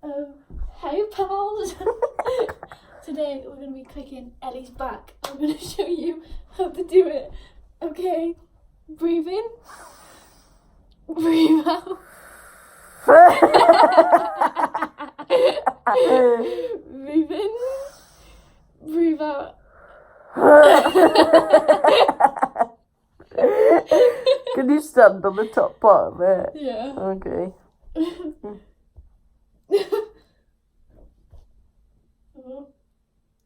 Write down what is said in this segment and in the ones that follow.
Hey pals! Today we're going to be clicking Ellie's back. I'm going to show you how to do it. Okay? Breathe in. Breathe out. Breathe in. Breathe out. Can you stand on the top part of it? Yeah. Okay.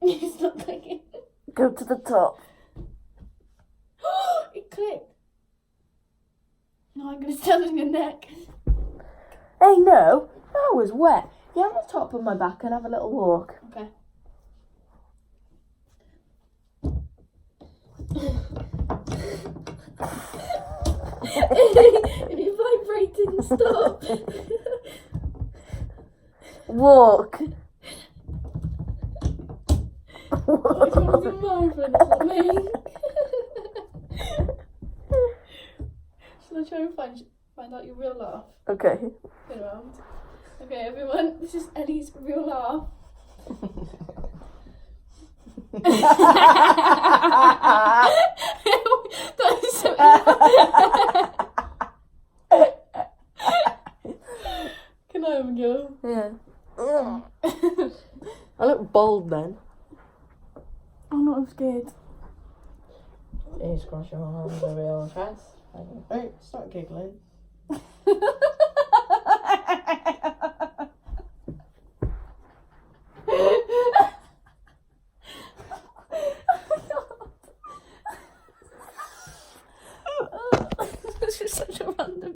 It's not clicking. Go to the top. It clicked. No, I'm going to stand on your neck. Hey, no. That was wet. Get on the top of my back and have a little walk. Okay. If you're vibrating, stop. Walk. Which one's your mouth and me? Shall I try and find out your real laugh? Okay. Get around. Okay, everyone, this is Ellie's real laugh. That is so Can I have a go? Yeah. I look bold then. I'm not scared. Please cross your arms over your chest. Don't start giggling.